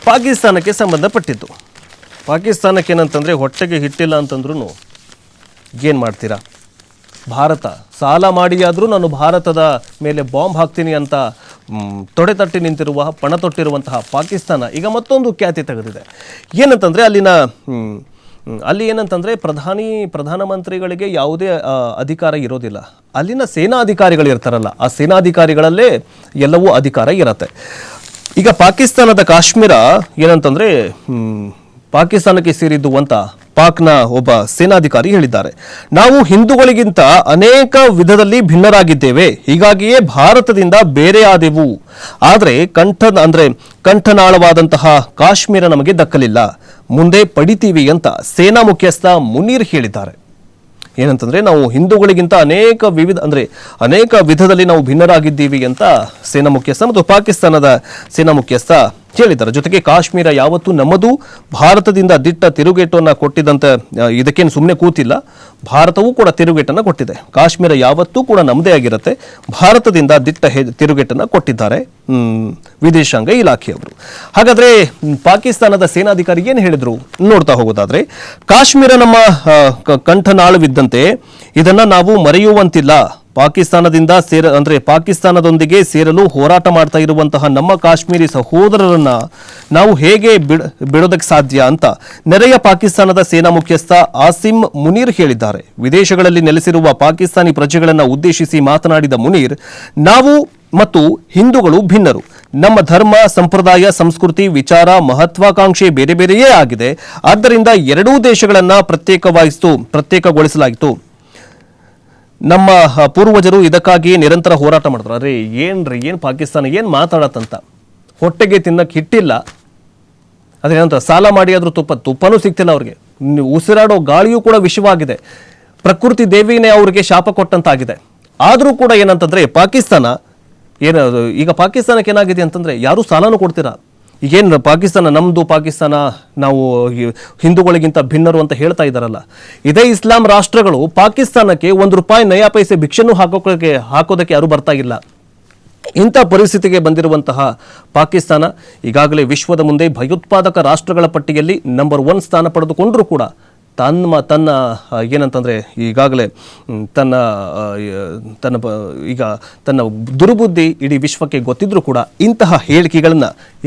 ಪಾಕಿಸ್ತಾನಕ್ಕೆ ಸಂಬಂಧಪಟ್ಟಿದ್ದು. ಪಾಕಿಸ್ತಾನಕ್ಕೆ ಏನಂತಂದರೆ ಹೊಟ್ಟೆಗೆ ಹಿಟ್ಟಿಲ್ಲ ಅಂತಂದ್ರೂ ಏನು ಮಾಡ್ತೀರಾ? ಭಾರತ ಸಾಲ ಮಾಡಿಯಾದರೂ ನಾನು ಭಾರತದ ಮೇಲೆ ಬಾಂಬ್ ಹಾಕ್ತೀನಿ ಅಂತ ತೊಡೆ ತಟ್ಟಿ ನಿಂತಿರುವ ಪಣ ತೊಟ್ಟಿರುವಂತಹ ಪಾಕಿಸ್ತಾನ ಈಗ ಮತ್ತೊಂದು ಖ್ಯಾತಿ ತೆಗೆದಿದೆ. ಏನಂತಂದರೆ ಅಲ್ಲಿ ಏನಂತಂದರೆ ಪ್ರಧಾನಮಂತ್ರಿಗಳಿಗೆ ಯಾವುದೇ ಅಧಿಕಾರ ಇರೋದಿಲ್ಲ. ಅಲ್ಲಿನ ಸೇನಾಧಿಕಾರಿಗಳು ಇರ್ತಾರಲ್ಲ, ಆ ಸೇನಾಧಿಕಾರಿಗಳಲ್ಲೇ ಎಲ್ಲವೂ ಅಧಿಕಾರ ಇರತ್ತೆ. ಈಗ ಪಾಕಿಸ್ತಾನದ ಕಾಶ್ಮೀರ ಏನಂತಂದರೆ ಪಾಕಿಸ್ತಾನಕ್ಕೆ ಸೇರಿದ್ದು ಅಂತ ಪಾಕ್ನ ಒಬ್ಬ ಸೇನಾಧಿಕಾರಿ ಹೇಳಿದ್ದಾರೆ. ನಾವು ಹಿಂದೂಗಳಿಗಿಂತ ಅನೇಕ ವಿಧದಲ್ಲಿ ಭಿನ್ನರಾಗಿದ್ದೇವೆ, ಹೀಗಾಗಿಯೇ ಭಾರತದಿಂದ ಬೇರೆ ಆದೆವು. ಆದರೆ ಕಂಠನಾಳವಾದಂತಹ ಕಾಶ್ಮೀರ ನಮಗೆ ದಕ್ಕಲಿಲ್ಲ, ಮುಂದೆ ಪಡಿತೀವಿ ಅಂತ ಸೇನಾ ಮುಖ್ಯಸ್ಥ ಮುನೀರ್ ಹೇಳಿದ್ದಾರೆ. ಏನಂತಂದರೆ ನಾವು ಹಿಂದೂಗಳಿಗಿಂತ ಅನೇಕ ವಿಧದಲ್ಲಿ ನಾವು ಭಿನ್ನರಾಗಿದ್ದೀವಿ ಅಂತ ಸೇನಾ ಮುಖ್ಯಸ್ಥ ಮತ್ತು ಪಾಕಿಸ್ತಾನದ ಸೇನಾ ಮುಖ್ಯಸ್ಥ ಹೇಳಿದ್ದಾರೆ. ಜೊತೆಗೆ ಕಾಶ್ಮೀರ ಯಾವತ್ತೂ ನಮ್ಮದು, ಭಾರತದಿಂದ ದಿಟ್ಟ ತಿರುಗೇಟನ್ನು ಕೊಟ್ಟಿದ್ದಂತೆ ಇದಕ್ಕೇನು ಸುಮ್ಮನೆ ಕೂತಿಲ್ಲ, ಭಾರತವೂ ಕೂಡ ತಿರುಗೇಟನ್ನು ಕೊಟ್ಟಿದೆ. ಕಾಶ್ಮೀರ ಯಾವತ್ತೂ ಕೂಡ ನಮ್ಮದೇ ಆಗಿರುತ್ತೆ, ಭಾರತದಿಂದ ದಿಟ್ಟ ತಿರುಗೇಟನ್ನು ಕೊಟ್ಟಿದ್ದಾರೆ ವಿದೇಶಾಂಗ ಇಲಾಖೆಯವರು. ಹಾಗಾದರೆ ಪಾಕಿಸ್ತಾನದ ಸೇನಾಧಿಕಾರಿ ಏನು ಹೇಳಿದರು ನೋಡ್ತಾ ಹೋಗೋದಾದರೆ, ಕಾಶ್ಮೀರ ನಮ್ಮ ಕಂಠನಾಳವಿದ್ದಂತೆ ಇದನ್ನು ನಾವು ಮರೆಯುವಂತಿಲ್ಲ. ಪಾಕಿಸ್ತಾನದೊಂದಿಗೆ ಸೇರಲು ಹೋರಾಟ ಮಾಡ್ತಾ ಇರುವಂತಹ ನಮ್ಮ ಕಾಶ್ಮೀರಿ ಸಹೋದರರನ್ನ ನಾವು ಹೇಗೆ ಬಿಡೋದಕ್ಕೆ ಸಾಧ್ಯ ಅಂತ ನೆರೆಯ ಪಾಕಿಸ್ತಾನದ ಸೇನಾ ಮುಖ್ಯಸ್ಥ ಆಸಿಮ್ ಮುನೀರ್ ಹೇಳಿದ್ದಾರೆ. ವಿದೇಶಗಳಲ್ಲಿ ನೆಲೆಸಿರುವ ಪಾಕಿಸ್ತಾನಿ ಪ್ರಜೆಗಳನ್ನು ಉದ್ದೇಶಿಸಿ ಮಾತನಾಡಿದ ಮುನೀರ್, ನಾವು ಮತ್ತು ಹಿಂದೂಗಳು ಭಿನ್ನರು. ನಮ್ಮ ಧರ್ಮ, ಸಂಪ್ರದಾಯ, ಸಂಸ್ಕೃತಿ, ವಿಚಾರ, ಮಹತ್ವಾಕಾಂಕ್ಷೆ ಬೇರೆ ಬೇರೆಯೇ ಆಗಿದೆ. ಆದ್ದರಿಂದ ಎರಡೂ ದೇಶಗಳನ್ನು ಪ್ರತ್ಯೇಕಗೊಳಿಸಲಾಯಿತು. ನಮ್ಮ ಪೂರ್ವಜರು ಇದಕ್ಕಾಗಿ ನಿರಂತರ ಹೋರಾಟ ಮಾಡಿದ್ರು. ಅರೆ ಏನು ಪಾಕಿಸ್ತಾನ ಏನು ಮಾತಾಡತ್ತಂತ, ಹೊಟ್ಟೆಗೆ ತಿನ್ನಕ್ಕೆ ಹಿಟ್ಟಿಲ್ಲ, ಅದೇನಂತ ಸಾಲ ಮಾಡಿ ಆದರೂ ತುಪ್ಪನೂ ಸಿಗ್ತಿಲ್ಲ ಅವ್ರಿಗೆ. ಉಸಿರಾಡೋ ಗಾಳಿಯೂ ಕೂಡ ವಿಷವಾಗಿದೆ, ಪ್ರಕೃತಿ ದೇವಿನೇ ಅವ್ರಿಗೆ ಶಾಪ ಕೊಟ್ಟಂತಾಗಿದೆ. ಆದರೂ ಕೂಡ ಏನಂತಂದರೆ ಈಗ ಪಾಕಿಸ್ತಾನಕ್ಕೆ ಏನಾಗಿದೆ ಅಂತಂದರೆ ಯಾರೂ ಸಾಲನೂ ಕೊಡ್ತೀರಾ. ಈಗೇನು ನಮ್ಮದು ಪಾಕಿಸ್ತಾನ, ನಾವು ಹಿಂದೂಗಳಿಗಿಂತ ಭಿನ್ನರು ಅಂತ ಹೇಳ್ತಾ ಇದ್ದಾರಲ್ಲ, ಇದೇ ಇಸ್ಲಾಂ ರಾಷ್ಟ್ರಗಳು ಪಾಕಿಸ್ತಾನಕ್ಕೆ ₹1 ನಯಾ ಪೈಸೆ ಭಿಕ್ಷೆನೂ ಹಾಕೋದಕ್ಕೆ ಯಾರೂ ಬರ್ತಾ ಇಲ್ಲ. ಇಂಥ ಪರಿಸ್ಥಿತಿಗೆ ಬಂದಿರುವಂತಹ ಪಾಕಿಸ್ತಾನ ಈಗಾಗಲೇ ವಿಶ್ವದ ಮುಂದೆ ಭಯೋತ್ಪಾದಕ ರಾಷ್ಟ್ರಗಳ ಪಟ್ಟಿಯಲ್ಲಿ ನಂಬರ್ 1 ಸ್ಥಾನ ಪಡೆದುಕೊಂಡರೂ ಕೂಡ ತನ್ನ ಏನಂತಂದರೆ ಈಗಾಗಲೇ ತನ್ನ ದುರ್ಬುದ್ಧಿ ಇಡೀ ವಿಶ್ವಕ್ಕೆ ಗೊತ್ತಿದ್ರೂ ಕೂಡ ಇಂತಹ ಹೇಳಿಕೆಗಳನ್ನು